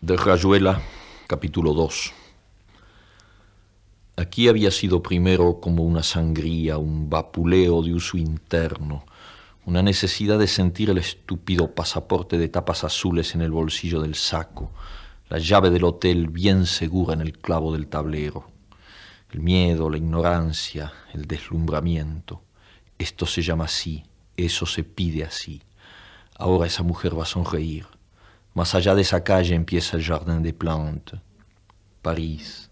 De Rayuela, capítulo 2. Aquí había sido primero como una sangría, un vapuleo de uso interno, una necesidad de sentir el estúpido pasaporte de tapas azules en el bolsillo del saco, la llave del hotel bien segura en el clavo del tablero, el miedo, la ignorancia, el deslumbramiento. Esto se llama así, eso se pide así. Ahora esa mujer va a sonreír. Más allá de esa calle empieza el Jardin des Plantes. París.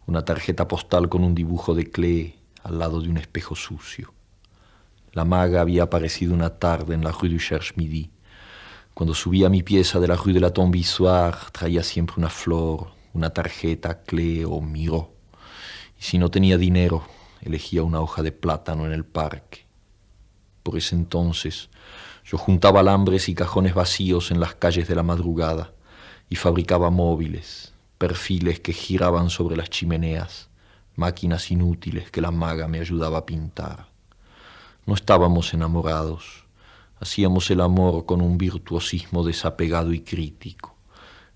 Una tarjeta postal con un dibujo de Klee al lado de un espejo sucio. La maga había aparecido una tarde en la Rue du Cherche-Midi. Cuando subía a mi pieza de la Rue de la Tombe-Issoire traía siempre una flor, una tarjeta Klee o Miró. Y si no tenía dinero, elegía una hoja de plátano en el parque. Por ese entonces yo juntaba alambres y cajones vacíos en las calles de la madrugada y fabricaba móviles, perfiles que giraban sobre las chimeneas, máquinas inútiles que la maga me ayudaba a pintar. No estábamos enamorados, hacíamos el amor con un virtuosismo desapegado y crítico,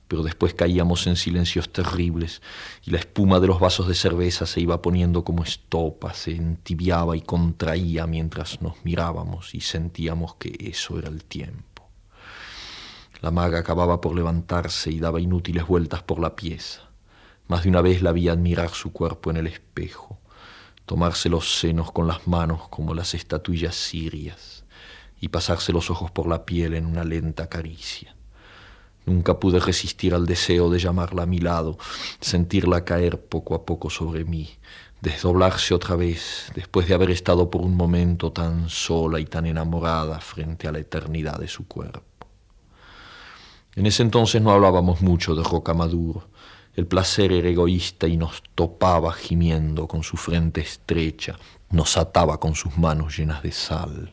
pero después caíamos en silencios terribles y la espuma de los vasos de cerveza se iba poniendo como estopa, se entibiaba y contraía mientras nos mirábamos y sentíamos que eso era el tiempo. La maga acababa por levantarse y daba inútiles vueltas por la pieza. Más de una vez la vi admirar su cuerpo en el espejo, tomarse los senos con las manos como las estatuillas sirias y pasarse los ojos por la piel en una lenta caricia. Nunca pude resistir al deseo de llamarla a mi lado, sentirla caer poco a poco sobre mí, desdoblarse otra vez después de haber estado por un momento tan sola y tan enamorada frente a la eternidad de su cuerpo. En ese entonces no hablábamos mucho de Rocamadour. El placer era egoísta y nos topaba gimiendo con su frente estrecha, nos ataba con sus manos llenas de sal.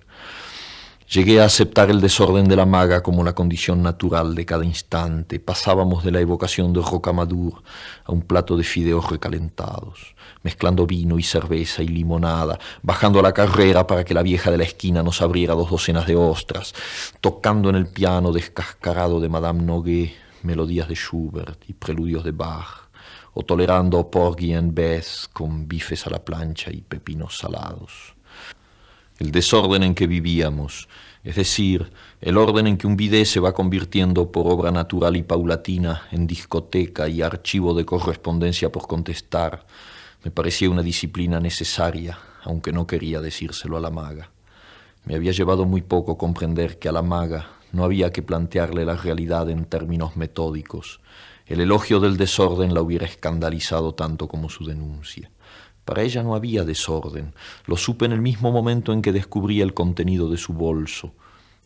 Llegué a aceptar el desorden de la maga como la condición natural de cada instante. Pasábamos de la evocación de Rocamadour a un plato de fideos recalentados, mezclando vino y cerveza y limonada, bajando a la carrera para que la vieja de la esquina nos abriera 2 docenas de ostras, tocando en el piano descascarado de Madame Noguet melodías de Schubert y preludios de Bach, o tolerando Porgy and Bess con bifes a la plancha y pepinos salados. El desorden en que vivíamos, es decir, el orden en que un bidet se va convirtiendo por obra natural y paulatina en discoteca y archivo de correspondencia por contestar, me parecía una disciplina necesaria, aunque no quería decírselo a la maga. Me había llevado muy poco comprender que a la maga no había que plantearle la realidad en términos metódicos. El elogio del desorden la hubiera escandalizado tanto como su denuncia. Para ella no había desorden. Lo supe en el mismo momento en que descubría el contenido de su bolso.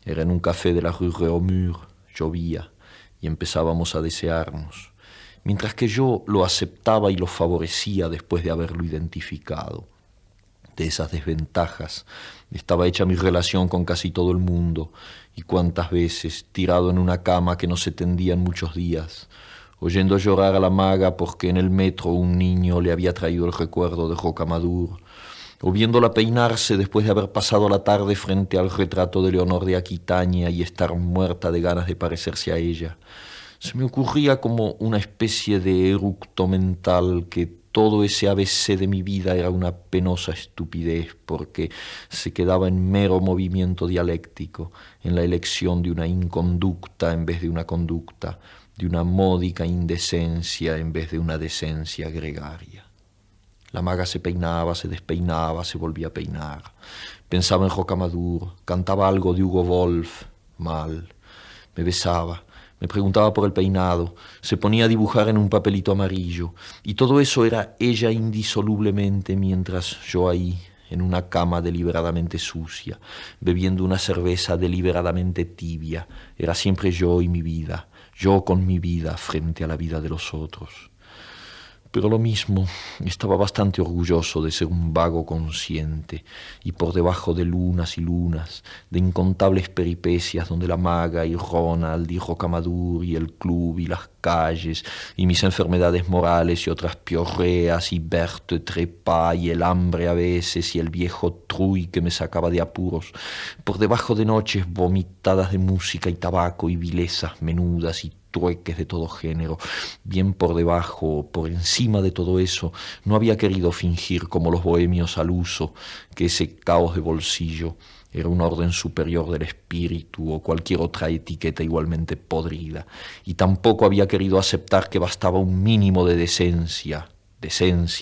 Era en un café de la Rue Réaumur, llovía, y empezábamos a desearnos, mientras que yo lo aceptaba y lo favorecía después de haberlo identificado. De esas desventajas estaba hecha mi relación con casi todo el mundo, y cuántas veces, tirado en una cama que no se tendía en muchos días, oyendo llorar a la maga porque en el metro un niño le había traído el recuerdo de Rocamadour, o viéndola peinarse después de haber pasado la tarde frente al retrato de Leonor de Aquitania y estar muerta de ganas de parecerse a ella, se me ocurría como una especie de eructo mental que todo ese ABC de mi vida era una penosa estupidez porque se quedaba en mero movimiento dialéctico, en la elección de una inconducta en vez de una conducta, de una módica indecencia en vez de una decencia gregaria. La maga se peinaba, se despeinaba, se volvía a peinar. Pensaba en Rocamadour, cantaba algo de Hugo Wolf, mal. Me besaba, me preguntaba por el peinado, se ponía a dibujar en un papelito amarillo, y todo eso era ella indisolublemente mientras yo ahí, en una cama deliberadamente sucia, bebiendo una cerveza deliberadamente tibia, era siempre yo y mi vida, yo con mi vida frente a la vida de los otros. Pero lo mismo, estaba bastante orgulloso de ser un vago consciente, y por debajo de lunas y lunas, de incontables peripecias donde la maga y Ronald y Rocamadour y el club y las calles, y mis enfermedades morales y otras piorreas, y Berthe Trepas y el hambre a veces, y el viejo Truy que me sacaba de apuros, por debajo de noches vomitadas de música y tabaco y vilezas menudas y trueques de todo género, bien por debajo o por encima de todo eso, no había querido fingir como los bohemios al uso que ese caos de bolsillo era un orden superior del espíritu o cualquier otra etiqueta igualmente podrida, y tampoco había querido aceptar que bastaba un mínimo de decencia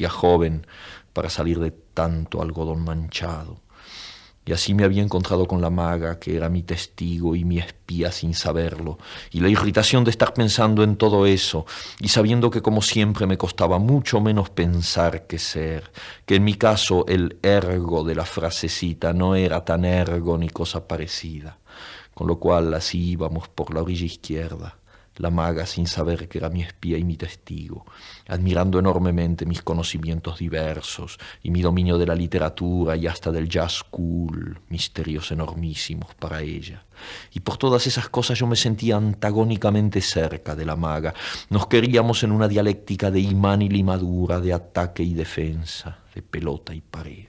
joven, para salir de tanto algodón manchado. Y así me había encontrado con la maga, que era mi testigo y mi espía sin saberlo, y la irritación de estar pensando en todo eso, y sabiendo que como siempre me costaba mucho menos pensar que ser, que en mi caso el ergo de la frasecita no era tan ergo ni cosa parecida, con lo cual así íbamos por la orilla izquierda, la maga sin saber que era mi espía y mi testigo, admirando enormemente mis conocimientos diversos y mi dominio de la literatura y hasta del jazz cool, misterios enormísimos para ella. Y por todas esas cosas yo me sentía antagónicamente cerca de la maga. Nos queríamos en una dialéctica de imán y limadura, de ataque y defensa, de pelota y pared.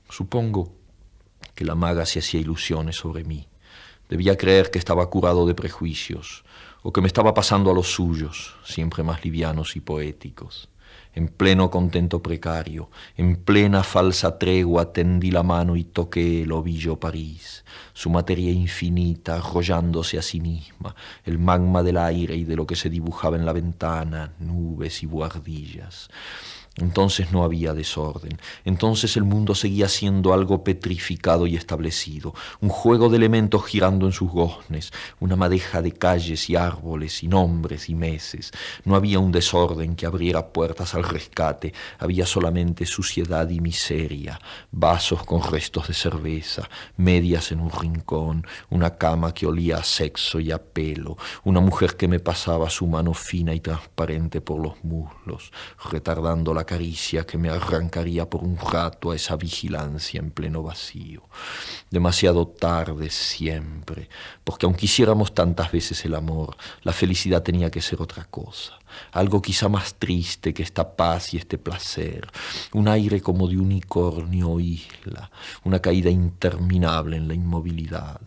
Supongo que la maga se hacía ilusiones sobre mí. Debía creer que estaba curado de prejuicios, o que me estaba pasando a los suyos, siempre más livianos y poéticos. En pleno contento precario, en plena falsa tregua, tendí la mano y toqué el ovillo París, su materia infinita arrollándose a sí misma, el magma del aire y de lo que se dibujaba en la ventana, nubes y buhardillas. Entonces no había desorden, entonces el mundo seguía siendo algo petrificado y establecido, un juego de elementos girando en sus goznes, una madeja de calles y árboles y nombres y meses. No había un desorden que abriera puertas al rescate, había solamente suciedad y miseria, vasos con restos de cerveza, medias en un rincón, una cama que olía a sexo y a pelo, una mujer que me pasaba su mano fina y transparente por los muslos, retardando la caricia que me arrancaría por un rato a esa vigilancia en pleno vacío. Demasiado tarde siempre, porque aunque hiciéramos tantas veces el amor, la felicidad tenía que ser otra cosa, algo quizá más triste que esta paz y este placer, un aire como de unicornio o isla, una caída interminable en la inmovilidad.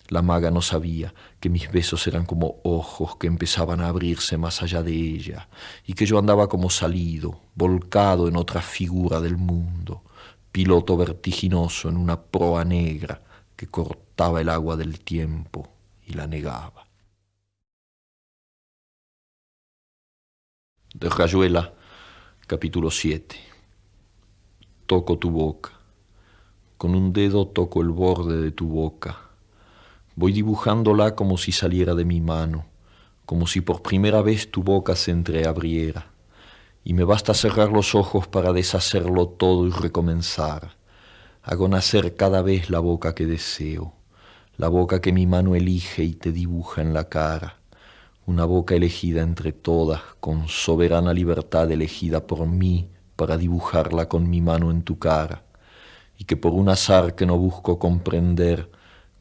La maga no sabía que mis besos eran como ojos que empezaban a abrirse más allá de ella, y que yo andaba como salido, volcado en otra figura del mundo, piloto vertiginoso en una proa negra que cortaba el agua del tiempo y la negaba. De Rayuela, capítulo 7. Toco tu boca. Con un dedo toco el borde de tu boca. Voy dibujándola como si saliera de mi mano, como si por primera vez tu boca se entreabriera, y me basta cerrar los ojos para deshacerlo todo y recomenzar. Hago nacer cada vez la boca que deseo, la boca que mi mano elige y te dibuja en la cara, una boca elegida entre todas, con soberana libertad elegida por mí para dibujarla con mi mano en tu cara, y que por un azar que no busco comprender,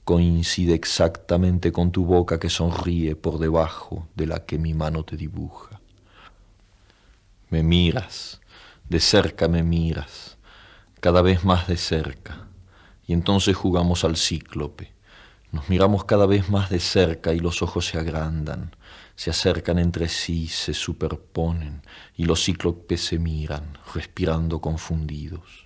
coincide exactamente con tu boca que sonríe por debajo de la que mi mano te dibuja. Me miras, de cerca me miras, cada vez más de cerca, y entonces jugamos al cíclope. Nos miramos cada vez más de cerca y los ojos se agrandan, se acercan entre sí, se superponen, y los cíclopes se miran, respirando confundidos.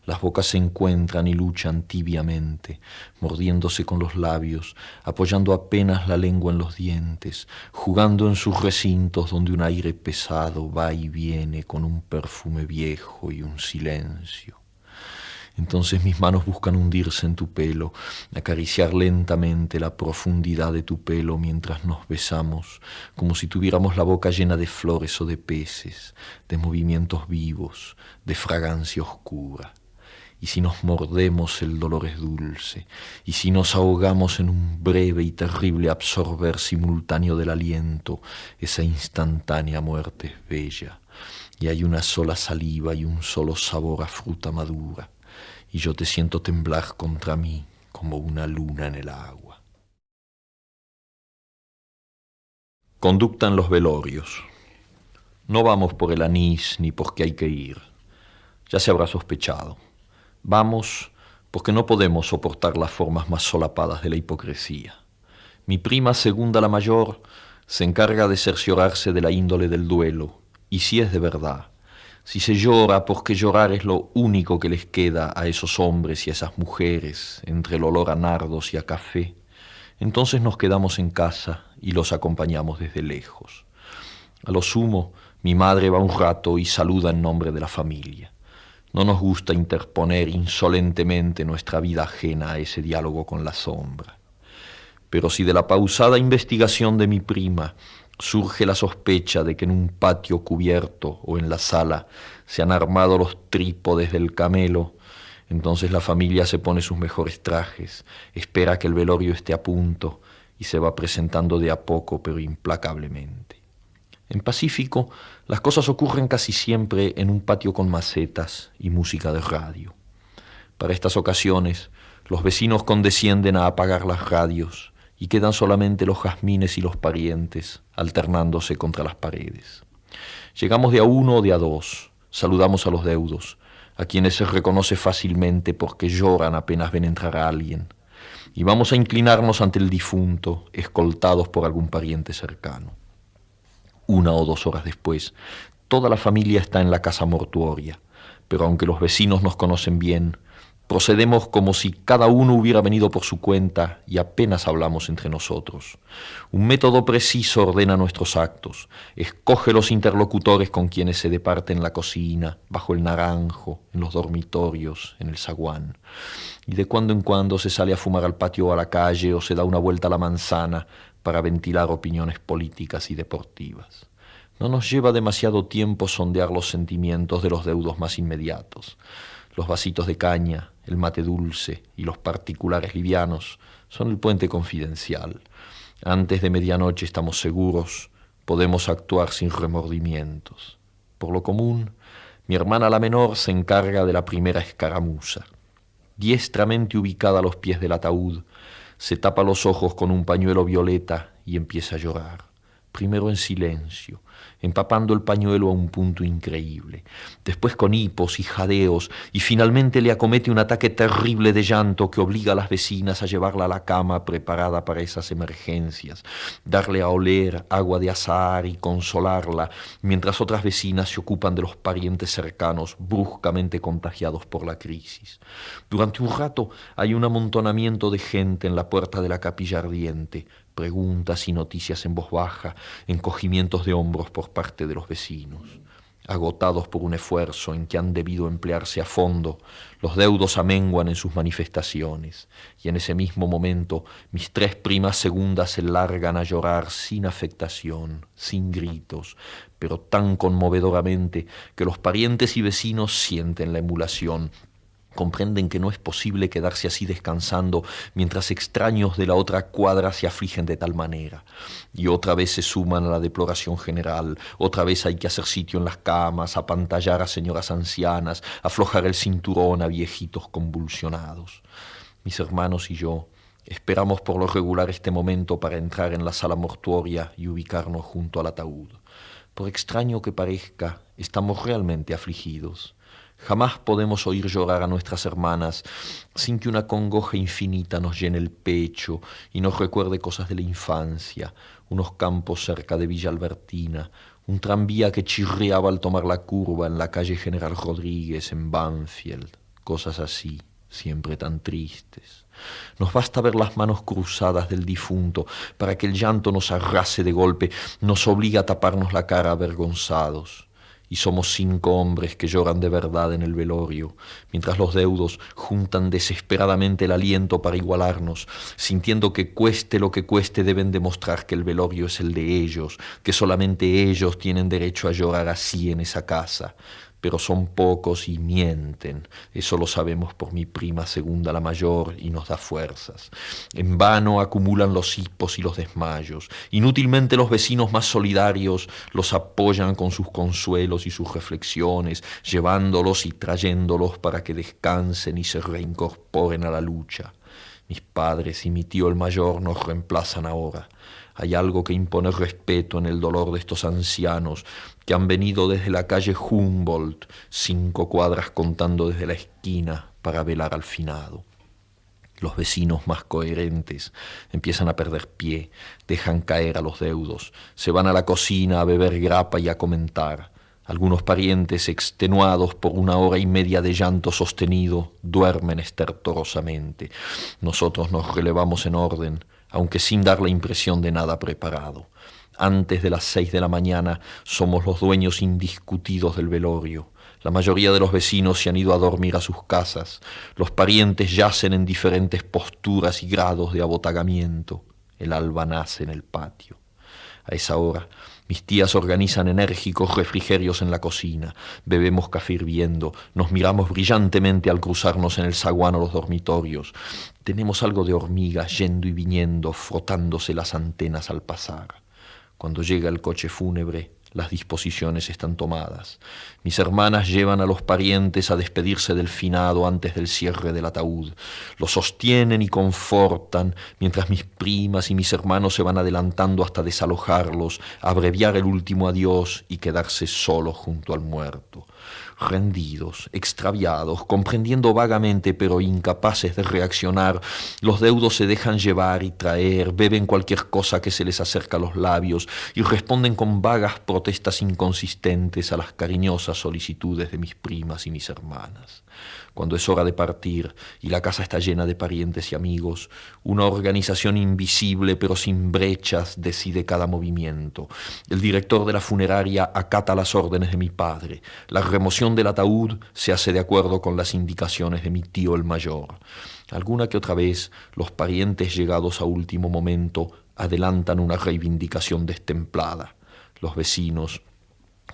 Las bocas se encuentran y luchan tibiamente, mordiéndose con los labios, apoyando apenas la lengua en los dientes, jugando en sus recintos donde un aire pesado va y viene con un perfume viejo y un silencio. Entonces mis manos buscan hundirse en tu pelo, acariciar lentamente la profundidad de tu pelo mientras nos besamos, como si tuviéramos la boca llena de flores o de peces, de movimientos vivos, de fragancia oscura. Y si nos mordemos el dolor es dulce, y si nos ahogamos en un breve y terrible absorber simultáneo del aliento, esa instantánea muerte es bella, y hay una sola saliva y un solo sabor a fruta madura, y yo te siento temblar contra mí como una luna en el agua. Conducta en los velorios. No vamos por el anís ni porque hay que ir. Ya se habrá sospechado. Vamos porque no podemos soportar las formas más solapadas de la hipocresía. Mi prima segunda la mayor Se encarga de cerciorarse de la índole del duelo, y si es de verdad, si se llora porque llorar es lo único que les queda a esos hombres y a esas mujeres entre el olor a nardos y a café, entonces nos quedamos en casa y los acompañamos desde lejos. A lo sumo, mi madre va un rato y saluda en nombre de la familia. No nos gusta interponer insolentemente nuestra vida ajena a ese diálogo con la sombra. Pero si de la pausada investigación de mi prima surge la sospecha de que en un patio cubierto o en la sala se han armado los trípodes del camelo, entonces la familia se pone sus mejores trajes, espera que el velorio esté a punto y se va presentando de a poco pero implacablemente. En Pacífico, las cosas ocurren casi siempre en un patio con macetas y música de radio. Para estas ocasiones, los vecinos condescienden a apagar las radios y quedan solamente los jazmines y los parientes, alternándose contra las paredes. Llegamos de a uno o de a dos, saludamos a los deudos, a quienes se reconoce fácilmente porque lloran apenas ven entrar a alguien, y vamos a inclinarnos ante el difunto, escoltados por algún pariente cercano. 1 o 2 horas después, toda la familia está en la casa mortuoria, pero aunque los vecinos nos conocen bien, procedemos como si cada uno hubiera venido por su cuenta y apenas hablamos entre nosotros. Un método preciso ordena nuestros actos, escoge los interlocutores con quienes se departe en la cocina, bajo el naranjo, en los dormitorios, en el zaguán. Y de cuando en cuando se sale a fumar al patio o a la calle o se da una vuelta a la manzana para ventilar opiniones políticas y deportivas. No nos lleva demasiado tiempo sondear los sentimientos de los deudos más inmediatos. Los vasitos de caña, el mate dulce y los particulares livianos son el puente confidencial. Antes de medianoche estamos seguros, podemos actuar sin remordimientos. Por lo común, mi hermana la menor se encarga de la primera escaramuza. Diestramente ubicada a los pies del ataúd, se tapa los ojos con un pañuelo violeta y empieza a llorar. Primero en silencio, empapando el pañuelo a un punto increíble, después con hipos y jadeos, y finalmente le acomete un ataque terrible de llanto que obliga a las vecinas a llevarla a la cama preparada para esas emergencias, darle a oler agua de azahar y consolarla, mientras otras vecinas se ocupan de los parientes cercanos bruscamente contagiados por la crisis. Durante un rato hay un amontonamiento de gente en la puerta de la capilla ardiente, preguntas y noticias en voz baja, encogimientos de hombros por parte de los vecinos. Agotados por un esfuerzo en que han debido emplearse a fondo, los deudos amenguan en sus manifestaciones, y en ese mismo momento mis 3 primas segundas se largan a llorar sin afectación, sin gritos, pero tan conmovedoramente que los parientes y vecinos sienten la emulación. Comprenden que no es posible quedarse así descansando mientras extraños de la otra cuadra se afligen de tal manera. Y otra vez se suman a la deploración general, otra vez hay que hacer sitio en las camas, apantallar a señoras ancianas, aflojar el cinturón a viejitos convulsionados. Mis hermanos y yo esperamos por lo regular este momento para entrar en la sala mortuoria y ubicarnos junto al ataúd. Por extraño que parezca, estamos realmente afligidos. Jamás podemos oír llorar a nuestras hermanas sin que una congoja infinita nos llene el pecho y nos recuerde cosas de la infancia, unos campos cerca de Villa Albertina, un tranvía que chirriaba al tomar la curva en la calle General Rodríguez en Banfield, cosas así, siempre tan tristes. Nos basta ver las manos cruzadas del difunto para que el llanto nos arrase de golpe, nos obliga a taparnos la cara avergonzados. Y somos 5 hombres que lloran de verdad en el velorio, mientras los deudos juntan desesperadamente el aliento para igualarnos, sintiendo que cueste lo que cueste deben demostrar que el velorio es el de ellos, que solamente ellos tienen derecho a llorar así en esa casa. Pero son pocos y mienten, eso lo sabemos por mi prima segunda la mayor y nos da fuerzas. En vano acumulan los hipos y los desmayos, inútilmente los vecinos más solidarios los apoyan con sus consuelos y sus reflexiones, llevándolos y trayéndolos para que descansen y se reincorporen a la lucha. Mis padres y mi tío el mayor nos reemplazan ahora. Hay algo que impone respeto en el dolor de estos ancianos que han venido desde la calle Humboldt, 5 cuadras contando desde la esquina, para velar al finado. Los vecinos más coherentes empiezan a perder pie, dejan caer a los deudos, se van a la cocina a beber grapa y a comentar. Algunos parientes, extenuados por 1 hora y media de llanto sostenido, duermen estertorosamente. Nosotros nos relevamos en orden, aunque sin dar la impresión de nada preparado. Antes de las 6 de la mañana somos los dueños indiscutidos del velorio. La mayoría de los vecinos se han ido a dormir a sus casas. Los parientes yacen en diferentes posturas y grados de abotagamiento. El alba nace en el patio. A esa hora, mis tías organizan enérgicos refrigerios en la cocina. Bebemos café hirviendo, nos miramos brillantemente al cruzarnos en el zaguán o los dormitorios. Tenemos algo de hormigas yendo y viniendo, frotándose las antenas al pasar. Cuando llega el coche fúnebre, las disposiciones están tomadas. Mis hermanas llevan a los parientes a despedirse del finado antes del cierre del ataúd. Lo sostienen y confortan, mientras mis primas y mis hermanos se van adelantando hasta desalojarlos, abreviar el último adiós y quedarse solos junto al muerto. Rendidos, extraviados, comprendiendo vagamente pero incapaces de reaccionar, los deudos se dejan llevar y traer, beben cualquier cosa que se les acerca a los labios y responden con vagas protestas inconsistentes a las cariñosas solicitudes de mis primas y mis hermanas. Cuando es hora de partir y la casa está llena de parientes y amigos, una organización invisible pero sin brechas decide cada movimiento. El director de la funeraria acata las órdenes de mi padre. La remoción del ataúd se hace de acuerdo con las indicaciones de mi tío el mayor. Alguna que otra vez los parientes llegados a último momento adelantan una reivindicación destemplada. Los vecinos,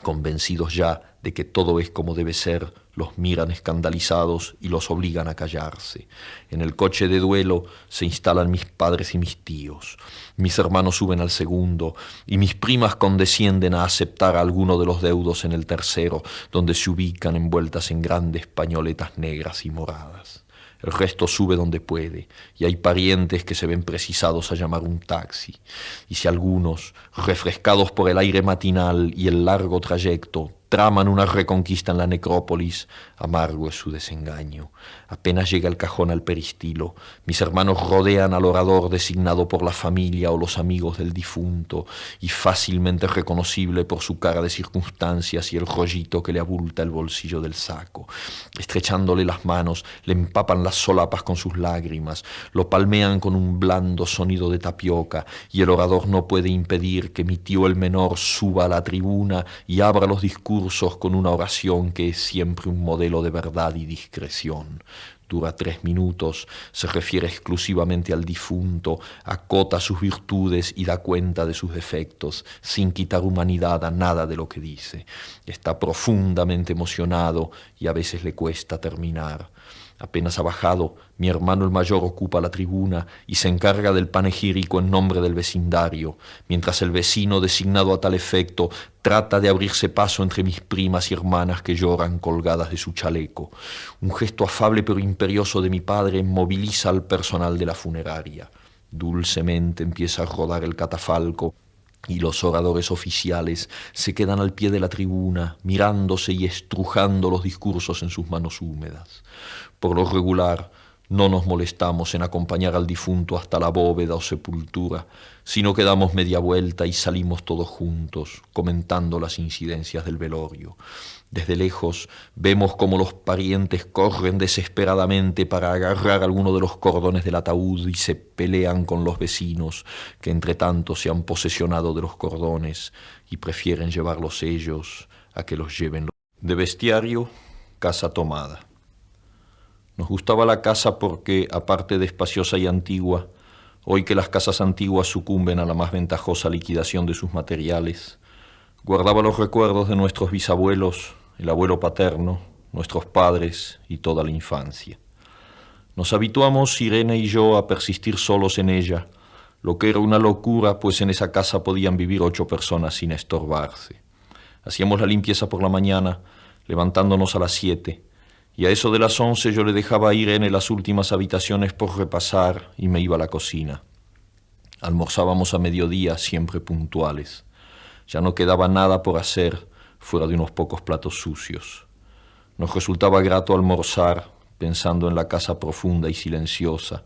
convencidos ya de que todo es como debe ser, los miran escandalizados y los obligan a callarse. En el coche de duelo se instalan mis padres y mis tíos. Mis hermanos suben al segundo y mis primas condescienden a aceptar a alguno de los deudos en el tercero, donde se ubican envueltas en grandes pañoletas negras y moradas. El resto sube donde puede, y hay parientes que se ven precisados a llamar un taxi. Y si algunos, refrescados por el aire matinal y el largo trayecto, traman una reconquista en la necrópolis, amargo es su desengaño. Apenas llega el cajón al peristilo, mis hermanos rodean al orador designado por la familia o los amigos del difunto, y fácilmente reconocible por su cara de circunstancias y el rollito que le abulta el bolsillo del saco. Estrechándole las manos, le empapan las solapas con sus lágrimas, lo palmean con un blando sonido de tapioca, y el orador no puede impedir que mi tío el menor suba a la tribuna y abra los discursos con una oración que es siempre un modelo de verdad y discreción. Dura 3 minutos, se refiere exclusivamente al difunto, acota sus virtudes y da cuenta de sus defectos, sin quitar humanidad a nada de lo que dice. Está profundamente emocionado y a veces le cuesta terminar. Apenas ha bajado, mi hermano el mayor ocupa la tribuna y se encarga del panegírico en nombre del vecindario, mientras el vecino designado a tal efecto trata de abrirse paso entre mis primas y hermanas que lloran colgadas de su chaleco. Un gesto afable pero imperioso de mi padre moviliza al personal de la funeraria. Dulcemente empieza a rodar el catafalco y los oradores oficiales se quedan al pie de la tribuna, mirándose y estrujando los discursos en sus manos húmedas. Por lo regular, no nos molestamos en acompañar al difunto hasta la bóveda o sepultura, sino que damos media vuelta y salimos todos juntos, comentando las incidencias del velorio. Desde lejos vemos cómo los parientes corren desesperadamente para agarrar alguno de los cordones del ataúd y se pelean con los vecinos, que entre tanto se han posesionado de los cordones y prefieren llevarlos ellos a que los lleven los... De bestiario, casa tomada. Nos gustaba la casa porque, aparte de espaciosa y antigua, hoy que las casas antiguas sucumben a la más ventajosa liquidación de sus materiales, guardaba los recuerdos de nuestros bisabuelos, el abuelo paterno, nuestros padres y toda la infancia. Nos habituamos, Irene y yo, a persistir solos en ella, lo que era una locura, pues en esa casa podían vivir 8 personas sin estorbarse. Hacíamos la limpieza por la mañana, levantándonos a las 7, y a eso de las 11 yo le dejaba a Irene las últimas habitaciones por repasar y me iba a la cocina. Almorzábamos a mediodía, siempre puntuales. Ya no quedaba nada por hacer, fuera de unos pocos platos sucios. Nos resultaba grato almorzar, pensando en la casa profunda y silenciosa,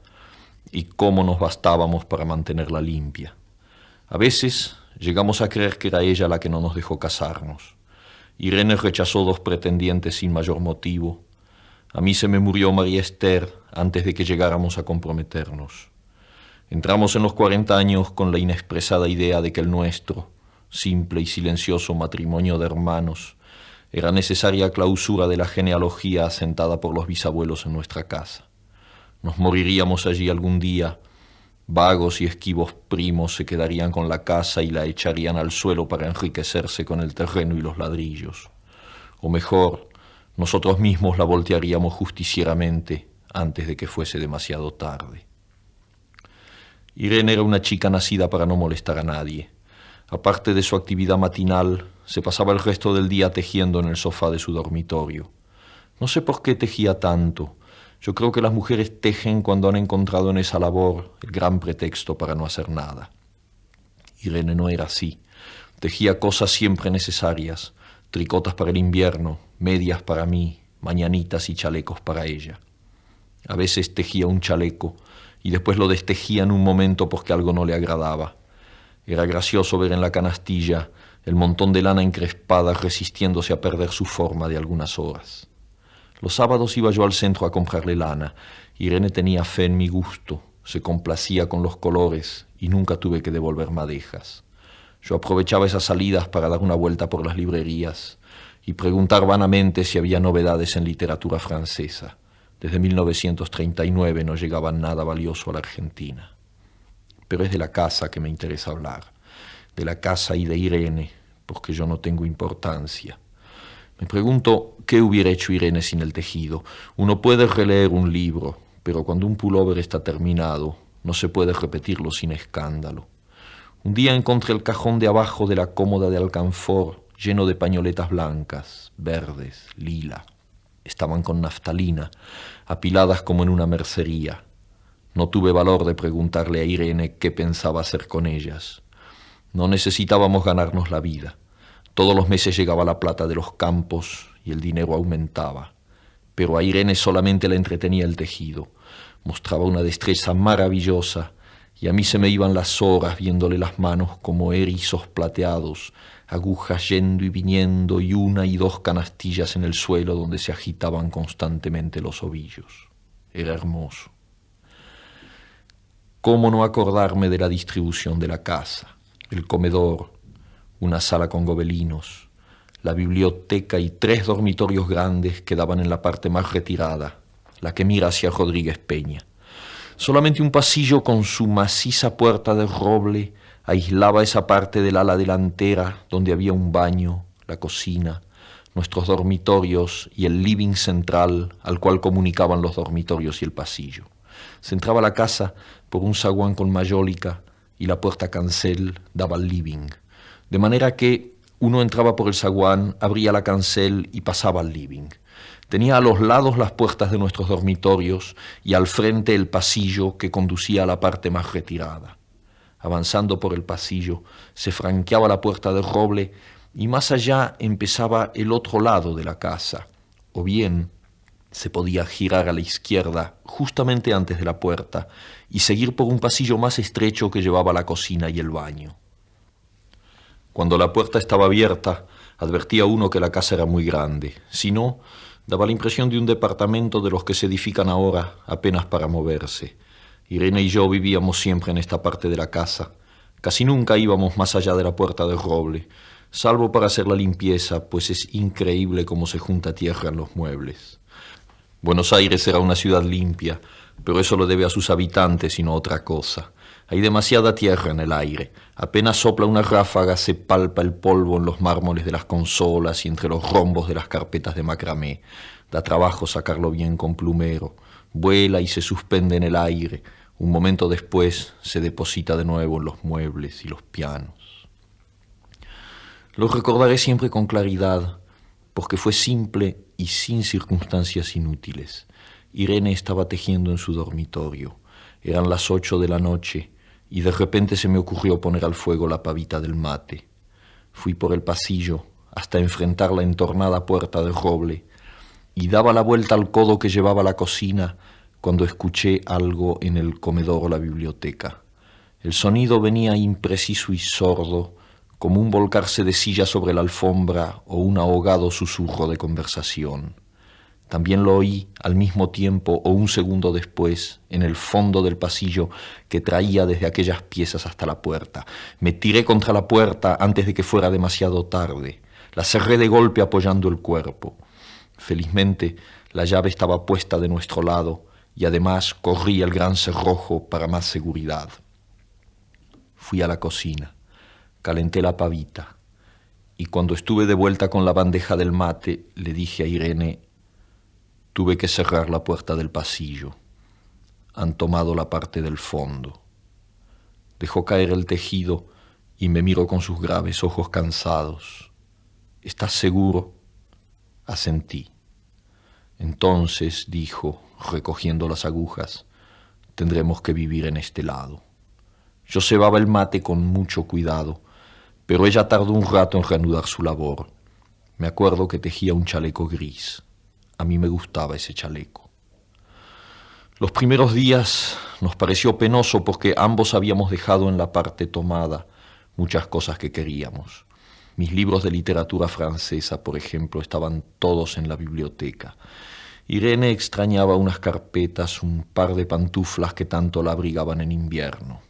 y cómo nos bastábamos para mantenerla limpia. A veces llegamos a creer que era ella la que no nos dejó casarnos. Irene rechazó 2 pretendientes sin mayor motivo. A mí se me murió María Esther antes de que llegáramos a comprometernos. Entramos en los 40 años con la inexpresada idea de que el nuestro, simple y silencioso matrimonio de hermanos, era necesaria clausura de la genealogía asentada por los bisabuelos en nuestra casa. Nos moriríamos allí algún día. Vagos y esquivos primos se quedarían con la casa y la echarían al suelo para enriquecerse con el terreno y los ladrillos. O mejor, nosotros mismos la voltearíamos justicieramente antes de que fuese demasiado tarde. Irene era una chica nacida para no molestar a nadie. Aparte de su actividad matinal, se pasaba el resto del día tejiendo en el sofá de su dormitorio. No sé por qué tejía tanto. Yo creo que las mujeres tejen cuando han encontrado en esa labor el gran pretexto para no hacer nada. Irene no era así. Tejía cosas siempre necesarias, tricotas para el invierno, medias para mí, mañanitas y chalecos para ella. A veces tejía un chaleco y después lo destejía en un momento porque algo no le agradaba. Era gracioso ver en la canastilla el montón de lana encrespada resistiéndose a perder su forma de algunas horas. Los sábados iba yo al centro a comprarle lana. Irene tenía fe en mi gusto, se complacía con los colores y nunca tuve que devolver madejas. Yo aprovechaba esas salidas para dar una vuelta por las librerías y preguntar vanamente si había novedades en literatura francesa. Desde 1939 no llegaba nada valioso a la Argentina. Pero es de la casa que me interesa hablar, de la casa y de Irene, porque yo no tengo importancia. Me pregunto qué hubiera hecho Irene sin el tejido. Uno puede releer un libro, pero cuando un pullover está terminado, no se puede repetirlo sin escándalo. Un día encontré el cajón de abajo de la cómoda de alcanfor lleno de pañoletas blancas, verdes, lila. Estaban con naftalina, apiladas como en una mercería. No tuve valor de preguntarle a Irene qué pensaba hacer con ellas. No necesitábamos ganarnos la vida. Todos los meses llegaba la plata de los campos y el dinero aumentaba. Pero a Irene solamente le entretenía el tejido. Mostraba una destreza maravillosa y a mí se me iban las horas viéndole las manos como erizos plateados, agujas yendo y viniendo y 1 y 2 canastillas en el suelo donde se agitaban constantemente los ovillos. Era hermoso. ¿Cómo no acordarme de la distribución de la casa? El comedor, una sala con gobelinos, la biblioteca y 3 dormitorios grandes que daban en la parte más retirada, la que mira hacia Rodríguez Peña. Solamente un pasillo con su maciza puerta de roble aislaba esa parte del ala delantera donde había un baño, la cocina, nuestros dormitorios y el living central al cual comunicaban los dormitorios y el pasillo. Se entraba a la casa por un zaguán con mayólica y la puerta cancel daba al living. De manera que uno entraba por el zaguán, abría la cancel y pasaba al living. Tenía a los lados las puertas de nuestros dormitorios y al frente el pasillo que conducía a la parte más retirada. Avanzando por el pasillo, se franqueaba la puerta de roble y más allá empezaba el otro lado de la casa, o bien se podía girar a la izquierda justamente antes de la puerta y seguir por un pasillo más estrecho que llevaba a la cocina y el baño. Cuando la puerta estaba abierta, advertía uno que la casa era muy grande. Si no, daba la impresión de un departamento de los que se edifican ahora apenas para moverse. Irene y yo vivíamos siempre en esta parte de la casa. Casi nunca íbamos más allá de la puerta de roble, salvo para hacer la limpieza, pues es increíble cómo se junta tierra en los muebles. Buenos Aires era una ciudad limpia, pero eso lo debe a sus habitantes y no a otra cosa. Hay demasiada tierra en el aire. Apenas sopla una ráfaga, se palpa el polvo en los mármoles de las consolas y entre los rombos de las carpetas de macramé. Da trabajo sacarlo bien con plumero. Vuela y se suspende en el aire. Un momento después se deposita de nuevo en los muebles y los pianos. Lo recordaré siempre con claridad, porque fue simple y sin circunstancias inútiles. Irene estaba tejiendo en su dormitorio. Eran las 8 de la noche y de repente se me ocurrió poner al fuego la pavita del mate. Fui por el pasillo hasta enfrentar la entornada puerta de roble y daba la vuelta al codo que llevaba a la cocina cuando escuché algo en el comedor o la biblioteca. El sonido venía impreciso y sordo, como un volcarse de silla sobre la alfombra o un ahogado susurro de conversación. También lo oí al mismo tiempo o un segundo después en el fondo del pasillo que traía desde aquellas piezas hasta la puerta. Me tiré contra la puerta antes de que fuera demasiado tarde. La cerré de golpe apoyando el cuerpo. Felizmente, la llave estaba puesta de nuestro lado y además corrí el gran cerrojo para más seguridad. Fui a la cocina, calenté la pavita y cuando estuve de vuelta con la bandeja del mate le dije a Irene: tuve que cerrar la puerta del pasillo. Han tomado la parte del fondo. Dejó caer el tejido y me miró con sus graves ojos cansados. ¿Estás seguro? Asentí. Entonces, dijo, recogiendo las agujas, tendremos que vivir en este lado. Yo cebaba el mate con mucho cuidado, pero ella tardó un rato en reanudar su labor. Me acuerdo que tejía un chaleco gris. A mí me gustaba ese chaleco. Los primeros días nos pareció penoso porque ambos habíamos dejado en la parte tomada muchas cosas que queríamos. Mis libros de literatura francesa, por ejemplo, estaban todos en la biblioteca. Irene extrañaba unas carpetas, un par de pantuflas que tanto la abrigaban en invierno.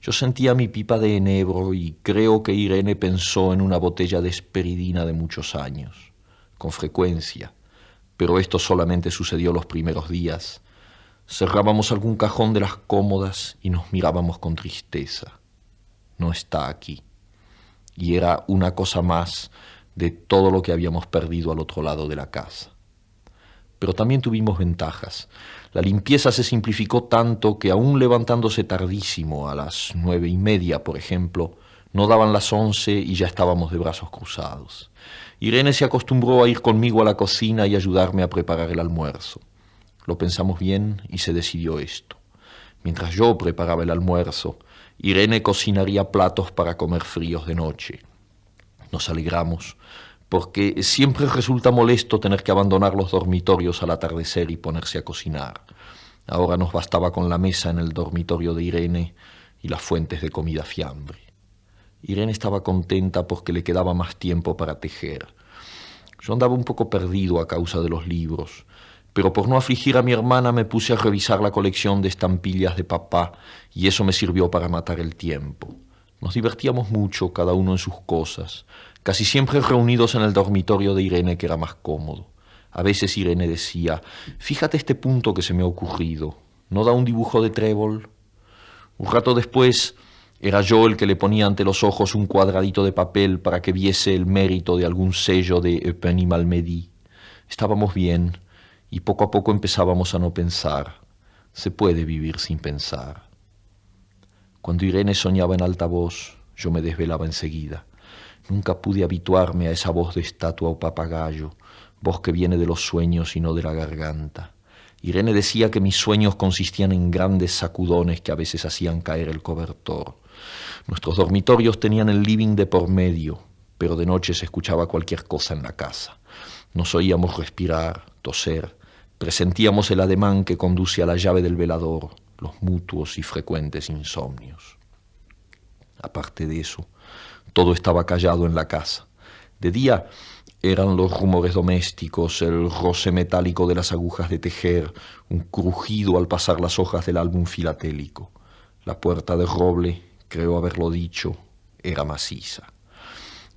Yo sentía mi pipa de enebro y creo que Irene pensó en una botella de esperidina de muchos años. Con frecuencia, pero esto solamente sucedió los primeros días. Cerrábamos algún cajón de las cómodas y nos mirábamos con tristeza. No está aquí. Y era una cosa más de todo lo que habíamos perdido al otro lado de la casa. Pero también tuvimos ventajas. La limpieza se simplificó tanto que aún levantándose tardísimo, a las 9:30, por ejemplo, no daban las 11 y ya estábamos de brazos cruzados. Irene se acostumbró a ir conmigo a la cocina y ayudarme a preparar el almuerzo. Lo pensamos bien y se decidió esto. Mientras yo preparaba el almuerzo, Irene cocinaría platos para comer fríos de noche. Nos alegramos, porque siempre resulta molesto tener que abandonar los dormitorios al atardecer y ponerse a cocinar. Ahora nos bastaba con la mesa en el dormitorio de Irene y las fuentes de comida fiambre. Irene estaba contenta porque le quedaba más tiempo para tejer. Yo andaba un poco perdido a causa de los libros, pero por no afligir a mi hermana me puse a revisar la colección de estampillas de papá y eso me sirvió para matar el tiempo. Nos divertíamos mucho, cada uno en sus cosas, casi siempre reunidos en el dormitorio de Irene, que era más cómodo. A veces Irene decía: fíjate este punto que se me ha ocurrido, ¿no da un dibujo de trébol? Un rato después era yo el que le ponía ante los ojos un cuadradito de papel para que viese el mérito de algún sello de Eupen y Malmedy. Estábamos bien y poco a poco empezábamos a no pensar. Se puede vivir sin pensar. Cuando Irene soñaba en alta voz, yo me desvelaba enseguida. Nunca pude habituarme a esa voz de estatua o papagayo, voz que viene de los sueños y no de la garganta. Irene decía que mis sueños consistían en grandes sacudones que a veces hacían caer el cobertor. Nuestros dormitorios tenían el living de por medio, pero de noche se escuchaba cualquier cosa en la casa. Nos oíamos respirar, toser, presentíamos el ademán que conduce a la llave del velador, los mutuos y frecuentes insomnios. Aparte de eso, todo estaba callado en la casa. De día eran los rumores domésticos, el roce metálico de las agujas de tejer, un crujido al pasar las hojas del álbum filatélico. La puerta de roble, creo haberlo dicho, era maciza.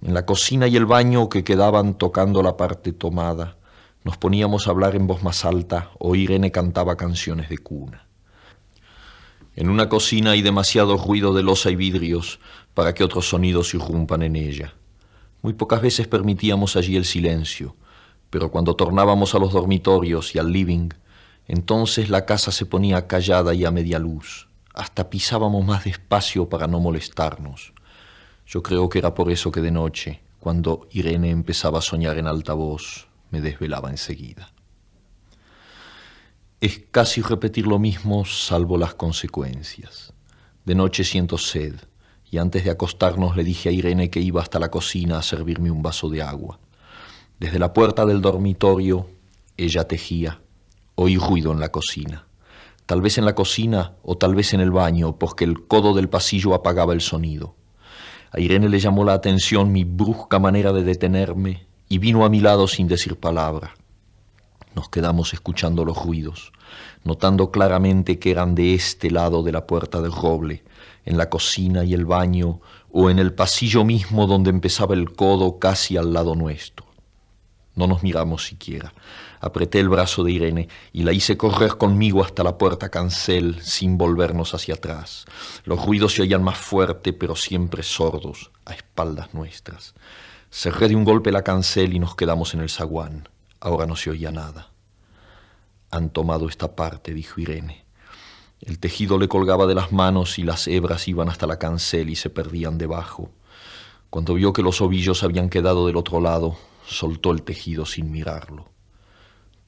En la cocina y el baño, que quedaban tocando la parte tomada, nos poníamos a hablar en voz más alta o Irene cantaba canciones de cuna. En una cocina hay demasiado ruido de loza y vidrios para que otros sonidos irrumpan en ella. Muy pocas veces permitíamos allí el silencio, pero cuando tornábamos a los dormitorios y al living, entonces la casa se ponía callada y a media luz. Hasta pisábamos más despacio para no molestarnos. Yo creo que era por eso que de noche, cuando Irene empezaba a soñar en alta voz, me desvelaba enseguida. Es casi repetir lo mismo, salvo las consecuencias. De noche siento sed, y antes de acostarnos le dije a Irene que iba hasta la cocina a servirme un vaso de agua. Desde la puerta del dormitorio, ella tejía. Oí ruido en la cocina. tal vez en la cocina o tal vez en el baño, porque el codo del pasillo apagaba el sonido. A Irene le llamó la atención mi brusca manera de detenerme y vino a mi lado sin decir palabra. Nos quedamos escuchando los ruidos, notando claramente que eran de este lado de la puerta del roble, en la cocina y el baño, o en el pasillo mismo donde empezaba el codo casi al lado nuestro. No nos miramos siquiera. Apreté el brazo de Irene y la hice correr conmigo hasta la puerta cancel sin volvernos hacia atrás. Los ruidos se oían más fuerte, pero siempre sordos, a espaldas nuestras. Cerré de un golpe la cancel y nos quedamos en el zaguán. Ahora no se oía nada. Han tomado esta parte, dijo Irene. El tejido le colgaba de las manos y las hebras iban hasta la cancel y se perdían debajo. Cuando vio que los ovillos habían quedado del otro lado, soltó el tejido sin mirarlo.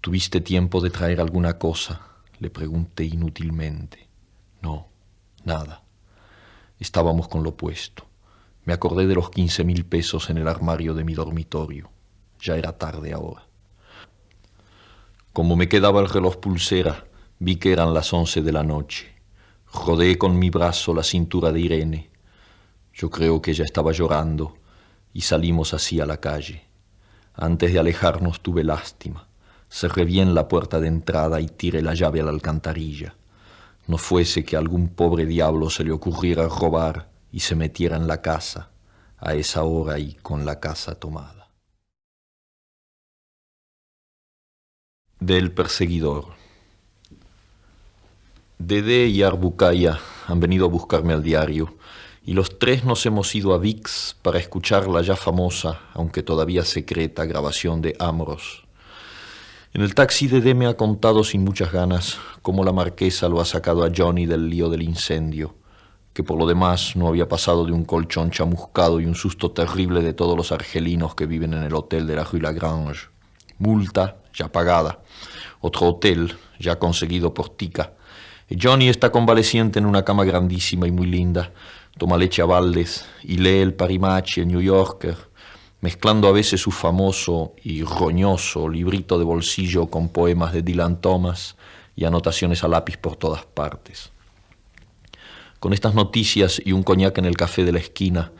¿Tuviste tiempo de traer alguna cosa?, le pregunté inútilmente. No, nada. Estábamos con lo puesto. Me acordé de los 15.000 pesos en el armario de mi dormitorio. Ya era tarde ahora. Como me quedaba el reloj pulsera, vi que eran las 11 de la noche. Rodeé con mi brazo la cintura de Irene. Yo creo que ella estaba llorando y salimos así a la calle. Antes de alejarnos tuve lástima. Cerré bien la puerta de entrada y tiré la llave a la alcantarilla. No fuese que a algún pobre diablo se le ocurriera robar y se metiera en la casa, a esa hora y con la casa tomada. Del perseguidor. Dede y Arbukaya han venido a buscarme al diario y los tres nos hemos ido a Vix para escuchar la ya famosa, aunque todavía secreta, grabación de Amoros. En el taxi Dede me ha contado sin muchas ganas cómo la marquesa lo ha sacado a Johnny del lío del incendio, que por lo demás no había pasado de un colchón chamuscado y un susto terrible de todos los argelinos que viven en el hotel de la Rue Lagrange. Multa ya pagada, otro hotel ya conseguido por Tica. Johnny está convaleciente en una cama grandísima y muy linda, toma leche a baldes y lee el Parimachi, el New Yorker, mezclando a veces su famoso y roñoso librito de bolsillo con poemas de Dylan Thomas y anotaciones a lápiz por todas partes. Con estas noticias y un coñac en el café de la esquina,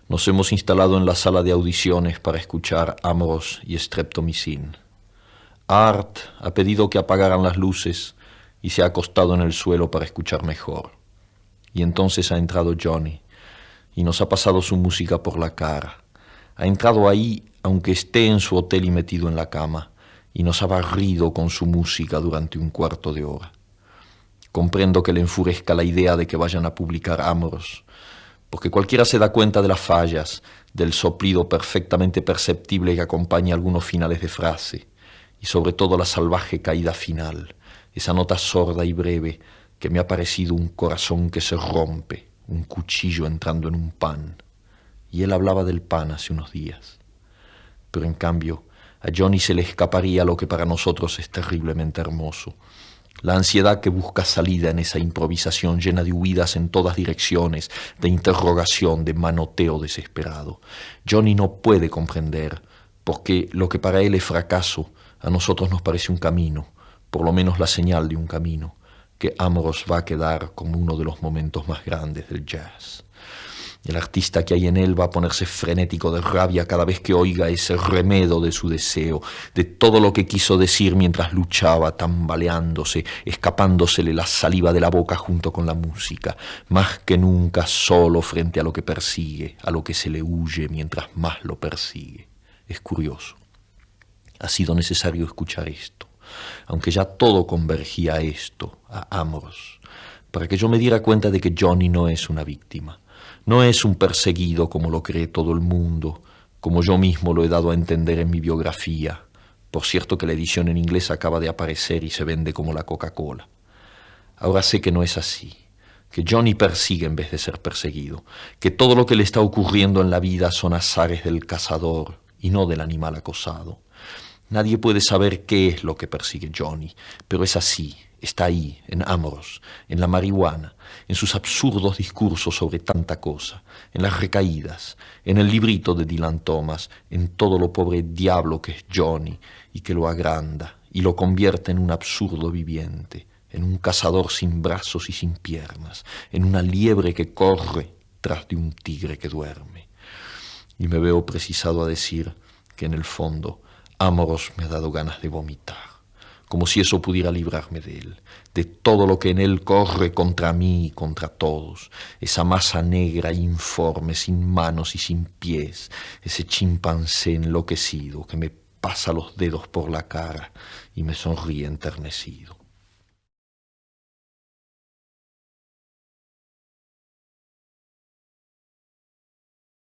nos hemos instalado en la sala de audiciones para escuchar Amoros y Streptomycin. Art ha pedido que apagaran las luces y se ha acostado en el suelo para escuchar mejor. Y entonces ha entrado Johnny y nos ha pasado su música por la cara. Ha entrado ahí, aunque esté en su hotel y metido en la cama, y nos ha barrido con su música durante un cuarto de hora. Comprendo que le enfurezca la idea de que vayan a publicar Amoros, porque cualquiera se da cuenta de las fallas, del soplido perfectamente perceptible que acompaña algunos finales de frase, y sobre todo la salvaje caída final, esa nota sorda y breve que me ha parecido un corazón que se rompe, un cuchillo entrando en un pan. Y él hablaba del pan hace unos días. Pero en cambio, a Johnny se le escaparía lo que para nosotros es terriblemente hermoso. La ansiedad que busca salida en esa improvisación llena de huidas en todas direcciones, de interrogación, de manoteo desesperado. Johnny no puede comprender, porque lo que para él es fracaso, a nosotros nos parece un camino, por lo menos la señal de un camino, que Amoros va a quedar como uno de los momentos más grandes del jazz. El artista que hay en él va a ponerse frenético de rabia cada vez que oiga ese remedo de su deseo, de todo lo que quiso decir mientras luchaba, tambaleándose, escapándosele la saliva de la boca junto con la música, más que nunca solo frente a lo que persigue, a lo que se le huye mientras más lo persigue. Es curioso. Ha sido necesario escuchar esto, aunque ya todo convergía a esto, a Amoros, para que yo me diera cuenta de que Johnny no es una víctima. No es un perseguido como lo cree todo el mundo, como yo mismo lo he dado a entender en mi biografía. Por cierto que la edición en inglés acaba de aparecer y se vende como la Coca-Cola. Ahora sé que no es así, que Johnny persigue en vez de ser perseguido, que todo lo que le está ocurriendo en la vida son azares del cazador y no del animal acosado. Nadie puede saber qué es lo que persigue Johnny, pero es así. Está ahí, en Amoros, en la marihuana, en sus absurdos discursos sobre tanta cosa, en las recaídas, en el librito de Dylan Thomas, en todo lo pobre diablo que es Johnny y que lo agranda y lo convierte en un absurdo viviente, en un cazador sin brazos y sin piernas, en una liebre que corre tras de un tigre que duerme. Y me veo precisado a decir que en el fondo Amoros me ha dado ganas de vomitar, como si eso pudiera librarme de él, de todo lo que en él corre contra mí y contra todos, esa masa negra informe, sin manos y sin pies, ese chimpancé enloquecido que me pasa los dedos por la cara y me sonríe enternecido.